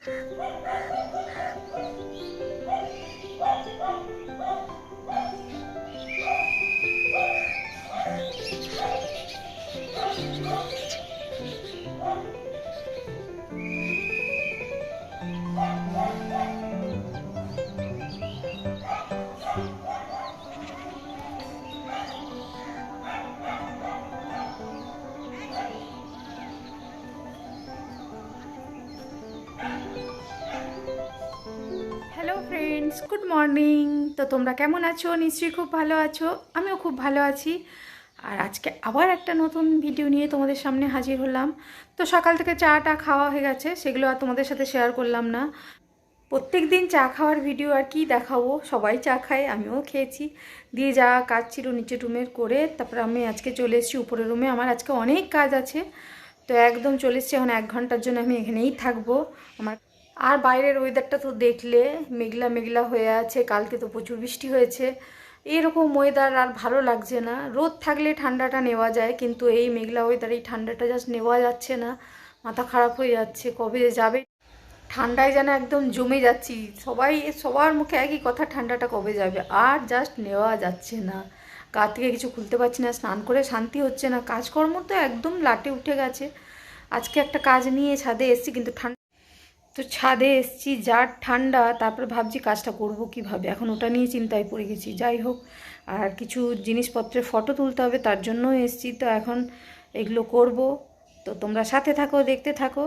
Hello friends, good morning. তো তোমরা কেমন আছো? নিশ্চয়ই খুব ভালো আছো। আমিও খুব ভালো আছি। আর আজকে আবার একটা নতুন ভিডিও নিয়ে তোমাদের সামনে হাজির হলাম। তো সকাল থেকে চাটা খাওয়া হয়ে গেছে, সেগুলো আর তোমাদের সাথে শেয়ার করলাম না। প্রত্যেক দিন চা খাওয়ার ভিডিও আর কি দেখাবো, সবাই চা খায়, আমিও খেয়েছি। দিয়ে যা কাজ ছিল নিচে রুমের করে তারপরে আমি আজকে চলে এসেছি উপরের রুমে। আমার আজকে অনেক কাজ আছে, তো একদম চলে এসেছি। এখন 1 ঘন্টার জন্য আমি এখানেই থাকবো। আমার আর বাইরের ওয়েদারটা তো দেখলে মেঘলা মেঘলা হয়ে আছে, কালকে তো প্রচুর বৃষ্টি হয়েছে। এরকম ওয়েদার আর ভালো লাগছে না। রোদ থাকলে ঠান্ডাটা নেওয়া যায়, কিন্তু এই মেঘলা ওয়েদার এই ঠান্ডাটা জাস্ট নেওয়া যাচ্ছে না। মাথা খারাপ হয়ে যাচ্ছে, কবে যে যাবে। ঠান্ডায় যেন একদম জমে যাচ্ছি। সবার মুখে একই কথা, ঠান্ডাটা কবে যাবে। আর জাস্ট নেওয়া যাচ্ছে না। গা থেকে কিছু খুলতে পারছি না, স্নান করে শান্তি হচ্ছে না। কাজকর্ম তো একদম লাটে উঠে গেছে। আজকে একটা কাজ নিয়ে ছাদে এসেছি, কিন্তু ঠান্ডা, তো ছাদে এসেছি যা ঠান্ডা, তারপরে ভাবছি কাজটা করব কিভাবে। এখন ওটা নিয়ে চিন্তায় পড়ে গেছি। যাই হোক, আর কিছু জিনিসপত্রের ফটো তুলতে হবে, তার জন্য এসেছি। তো এখন এগুলো করব। তো তোমরা সাথে থাকো, দেখতে থাকো।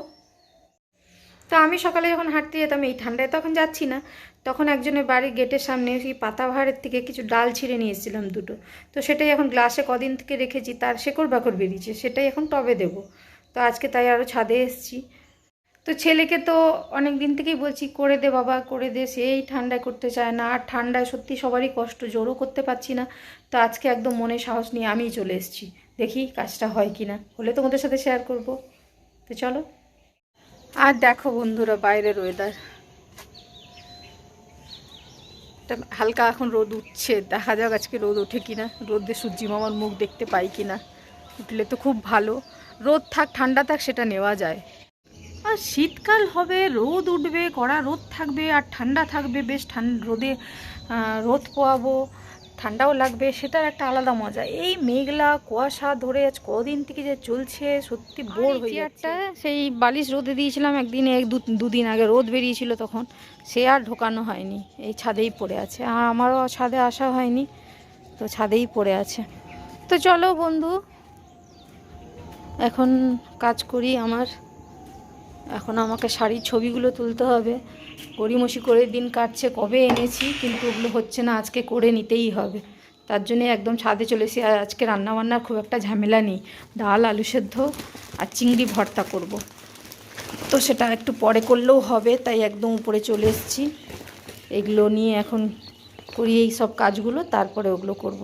তো আমি সকালে যখন হাঁটতে যেতাম, এই ঠান্ডায় তখন যাচ্ছি না, তখন একজনের বাড়ির গেটের সামনে সেই পাতাবাহারের থেকে কিছু ডাল ছিঁড়ে নিয়ে এসেছিলাম দুটো। তো সেটাই এখন গ্লাসে কদিন থেকে রেখেছি, তার শেকড় বাকড় বেরিয়েছে, সেটাই এখন টবে দেবো। তো আজকে তাই আরও ছাদে এসেছি। তো ছেলেকে তো অনেক দিন থেকেই বলছি করে দে বাবা, করে দে, সেই ঠান্ডায় করতে চায় না। আর ঠান্ডায় সত্যি সবারই কষ্ট, জোরও করতে পারছি না। তো আজকে একদম মনে সাহস নিয়ে আমিই চলে এসেছি। দেখি কাজটা হয় কি না, হলে তোমাদের সাথে শেয়ার করব। তো চলো। আর দেখো বন্ধুরা, বাইরের ওয়েদার হালকা এখন রোদ উঠছে। দেখা যাক আজকে রোদ ওঠে কিনা, রোদে সূর্যি মামার মুখ দেখতে পাই কিনা। উঠলে তো খুব ভালো। রোদ থাক ঠান্ডা থাক সেটা নেওয়া যায়। আর শীতকাল হবে, রোদ উঠবে, কড়া রোদ থাকবে আর ঠান্ডা থাকবে, বেশ ঠান্ডা রোদে রোদ পোয়াবো, ঠান্ডাও লাগবে, সেটার একটা আলাদা মজা। এই মেঘলা কুয়াশা ধরে আজ কদিন থেকে যে চলছে, সত্যি বোর হয়ে যাচ্ছে। সেই বালিশ রোদে দিয়েছিলাম একদিন, দুদিন আগে রোদ বেরিয়েছিল, তখন সে আর ঢোকানো হয়নি, এই ছাদেই পড়ে আছে। আর আমারও ছাদে আসা হয়নি, তো ছাদেই পড়ে আছে। তো চলো বন্ধু, এখন কাজ করি। এখন আমাকে শাড়ির ছবিগুলো তুলতে হবে। গড়িমসি করে দিন কাটছে, কবে এনেছি, কিন্তু ওগুলো হচ্ছে না, আজকে করে নিতেই হবে। তার জন্যে একদম ছাদে চলে এসেছি। আর আজকে রান্নাবান্নার খুব একটা ঝামেলা নেই, ডাল আলু সেদ্ধ আর চিংড়ি ভর্তা করব। তো সেটা একটু পরে করলেও হবে, তাই একদম উপরে চলে এসেছি। এগুলো নিয়ে এখন করি এই সব কাজগুলো, তারপরে ওগুলো করব।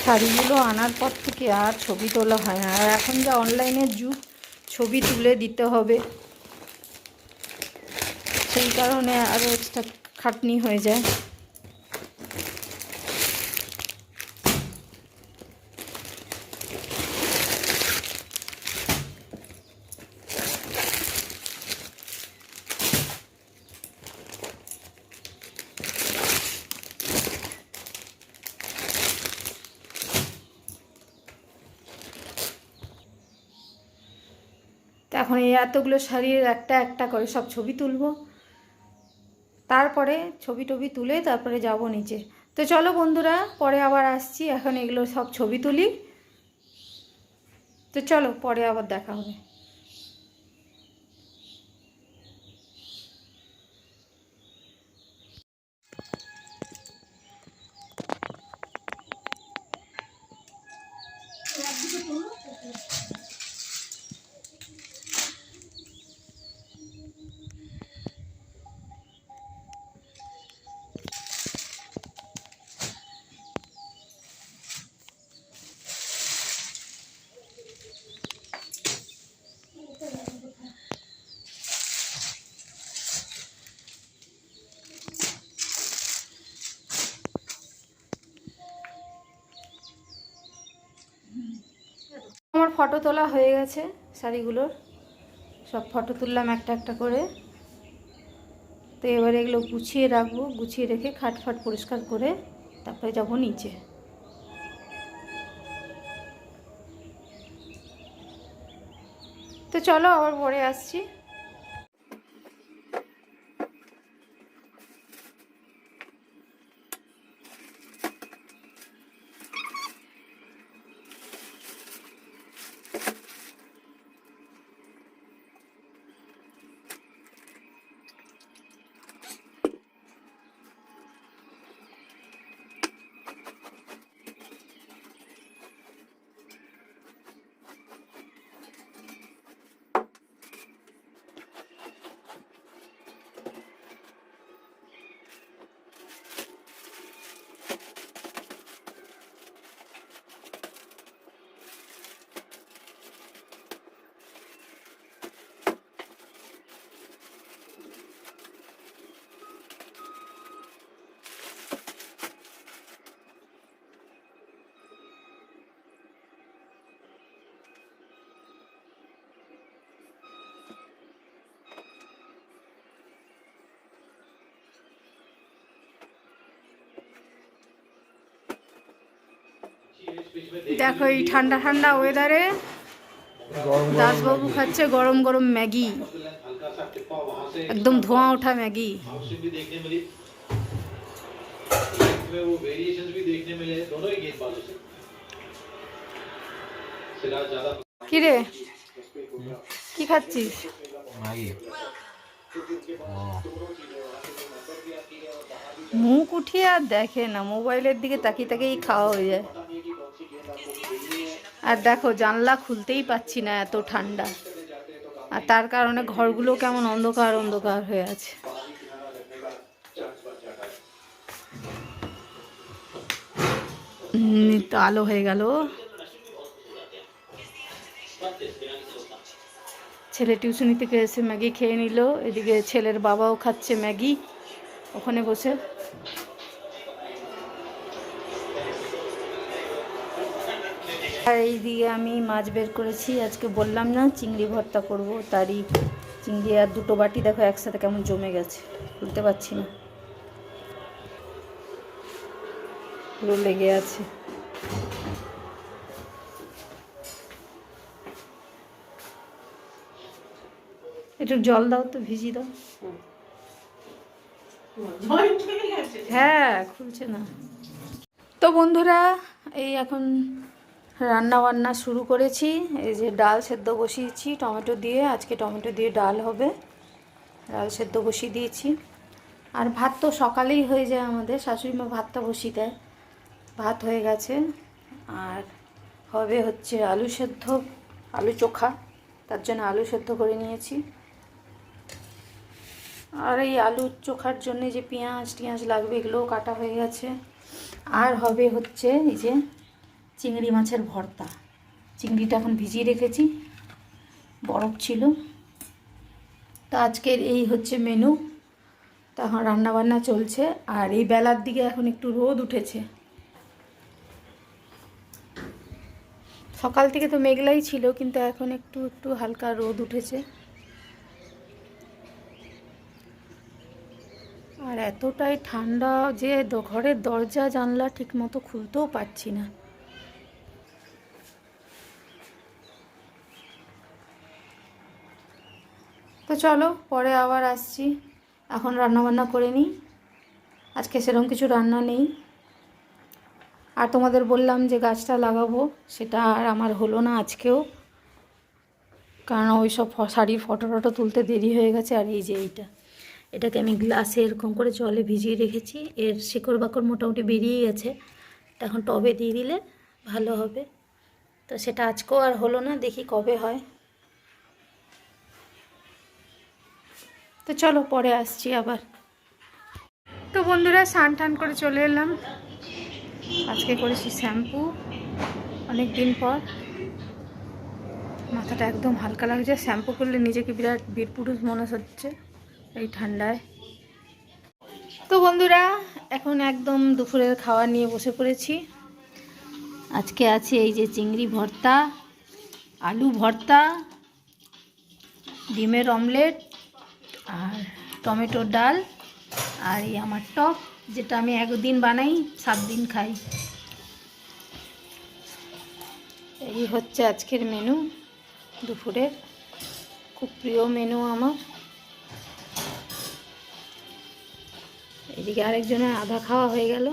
শাড়িগুলো আনার পর থেকে আর ছবি তোলা হয় না। আর এখন যা অনলাইনের যুগ, ছবি তুলে দিতে হবে, সেই কারণে আরও এক্সট্রা খাটনি হয়ে যায়। তো এখন এই এতগুলো শাড়ির একটা একটা করে সব ছবি তুলবো, তারপরে ছবি টবি তুলে তারপরে যাব নিচে। তো চলো বন্ধুরা, পরে আবার আসছি। এখন এগুলো সব ছবি তুলি। তো চলো, পরে আবার দেখা হবে। ফটো তোলা হয়ে গেছে শাড়িগুলোর, সব ফটো তুললাম একটা একটা করে। তো এবারে এগুলো গুছিয়ে রাখবো, গুছিয়ে রেখে খাট ফাট পরিষ্কার করে তারপরে যাবো নিচে। তো চলো আবার পরে আসছি। দেখো এই ঠান্ডা ঠান্ডা ওয়েদারে দাসবাবু খাচ্ছে গরম গরম ম্যাগি, একদম ধোঁয়া ওঠা ম্যাগি। কিরে কি খাচ্ছিস? মুখ উঠিয়ে আর দেখে না, মোবাইলের দিকে তাকিয়ে তাকিয়েই খাওয়া হয়ে যায়। আর দেখো জানলা খুলতেই পাচ্ছি না, এত ঠান্ডা। আর তার কারণে ঘরগুলো কেমন অন্ধকার অন্ধকার হয়ে আছে। তো আলো হয়ে গেল। ছেলে টিউশনি থেকে এসে ম্যাগি খেয়ে নিল, এদিকে ছেলের বাবাও খাচ্ছে ম্যাগি ওখানে বসে। আর এইদিকে আমি মাছ বের করেছি, আজকে বললাম না চিংড়ি ভর্তা করব, তারই চিংড়ি আর দুটো বাটি দেখো একসাথে কেমন জমে গেছে, খুলতে পারছি না, পুরো লেগে আছে। একটু জল দাও তো, ভিজি দাও। হ্যাঁ খুলছে না। তো বন্ধুরা এই এখন রান্না বান্না শুরু করেছি। এই যে ডাল সেদ্ধ বসিয়েছি টমেটো দিয়ে, আজকে টমেটো দিয়ে ডাল হবে, ডাল সেদ্ধ বসিয়ে দিয়েছি। আর ভাত তো সকালেই হয়ে যায় আমাদের, শাশুড়ি মা ভাতটা বসিয়ে দেয়, ভাত হয়ে গেছে। আর হবে হচ্ছে আলু সেদ্ধ, আলু চোখা, তার জন্য আলু সেদ্ধ করে নিয়েছি। আর এই আলু চোখার জন্য যে পেঁয়াজ টিয়াজ লাগবে এগুলোও কাটা হয়ে গেছে। আর হবে হচ্ছে এই যে চিংড়ি মাছের ভর্তা, চিংড়িটা এখন ভিজিয়ে রেখেছি, বরফ ছিল। তো আজকের এই হচ্ছে মেনু। তখন রান্নাবান্না চলছে। আর এই বেলার দিকে এখন একটু রোদ উঠেছে, সকাল থেকে তো মেঘলাই ছিল, কিন্তু এখন একটু একটু হালকা রোদ উঠেছে। আর এতটাই ঠান্ডা যে ঘরের দরজা জানলা ঠিক মতো খুলতেও পারছি না। তো চলো পরে আবার আসছি, এখন রান্নাবান্না করে নিই। আজকে সেরকম কিছু রান্না নেই। আর তোমাদের বললাম যে গাছটা লাগাবো, সেটা আর আমার হলো না আজকেও, কারণ ওই সব শাড়ির ফটো টটো তুলতে দেরি হয়ে গেছে। আর এই যে এটাকে আমি গ্লাসে এরকম করে জলে ভিজিয়ে রেখেছি, এর শিকড় বাকড় মোটামুটি বেরিয়ে গেছে, এখন টবে দিয়ে দিলে ভালো হবে। তো সেটা আজকেও আর হলো না, দেখি কবে হয়। তো চলো পরে আসছি আবার। তো বন্ধুরা স্নান টান করে চলে এলাম, আজকে করেছি শ্যাম্পু অনেক দিন পর, মাথাটা একদম হালকা লাগছে, শ্যাম্পু করলে নিজেকে বিরাট বীরপুরুষ মনে হচ্ছে এই ঠান্ডায়। তো বন্ধুরা এখন একদম দুপুরের খাওয়া নিয়ে বসে পড়েছি। আজকে আছে এই যে চিংড়ি ভর্তা, আলু ভর্তা, ডিমের অমলেট আর টমেটোর ডাল, আর এই আমার টক, যেটা আমি একদিন বানাই 7 দিন খাই। এই হচ্ছে আজকের মেনু, দুপুরের খুব প্রিয় মেনু আমার। এদিকে আরেকজনের আধা খাওয়া হয়ে গেল।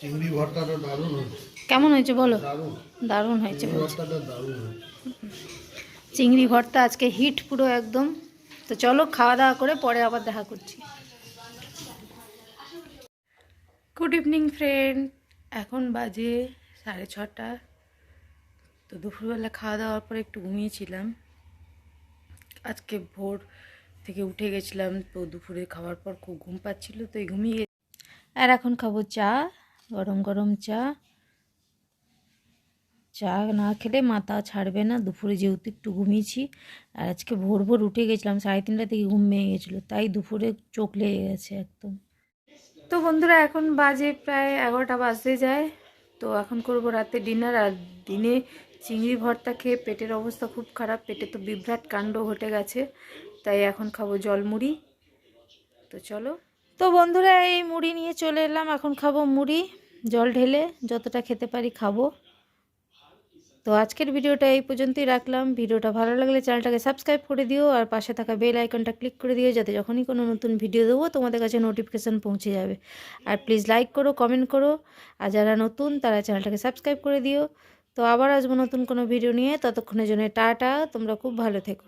চিংড়ি ভর্তাটা দারুণ হয়েছে। কেমন হয়েছে বলো? দারুণ, দারুণ হয়েছে বলছে। ভর্তাটা দারুণ হয়েছে। চিংড়ি ভর্তা আজকে হিট পুরো একদম। তো চলো খাওয়া দাওয়া করে পরে আবার দেখা করছি। গুড ইভিনিং ফ্রেন্ড, এখন বাজে 6:30। তো দুপুরবেলা খাওয়া দাওয়ার পরে একটু ঘুমিয়েছিলাম। আজকে ভোর থেকে উঠে গেছিলাম, তো দুপুরে খাওয়ার পর খুব ঘুম পাচ্ছিল, তো ঘুমিয়ে গেছি। আর এখন খাবো চা, গরম গরম চা। চা না খেলে মাথা ছাড়বে না, দুপুরে যেহেতু একটু ঘুমিয়েছি। আর আজকে ভোর ভোর উঠে গেছিলাম, 3:30 থেকে ঘুম ভেঙে গেছিলো, তাই দুপুরে চোখ লেগে গেছে একদম। তো বন্ধুরা এখন বাজে প্রায় 11টা বাজতে যায়। তো এখন করব রাতে ডিনার। আর দিনে চিংড়ি ভর্তা খেয়ে পেটের অবস্থা খুব খারাপ, পেটে তো বিভ্রাট কাণ্ড ঘটে গেছে, তাই এখন খাবো জলমুড়ি। তো চলো, তো বন্ধুরা এই মুড়ি নিয়ে চলে এলাম, এখন খাবো মুড়ি, জল ঢেলে যতটা খেতে পারি খাবো। তো আজকের ভিডিওটা এই পর্যন্তই রাখলাম। ভিডিওটা ভালো লাগলে চ্যানেলটাকে সাবস্ক্রাইব করে দিও, আর পাশে থাকা বেল আইকনটা ক্লিক করে দিও, যাতে যখনই কোনো নতুন ভিডিও দেবো তোমাদের কাছে নোটিফিকেশান পৌঁছে যাবে। আর প্লিজ লাইক করো, কমেন্ট করো, আর যারা নতুন তারা চ্যানেলটাকে সাবস্ক্রাইব করে দিও। তো আবার আসবো নতুন কোনো ভিডিও নিয়ে, ততক্ষণের জন্য টাটা, তোমরা খুব ভালো থেকো।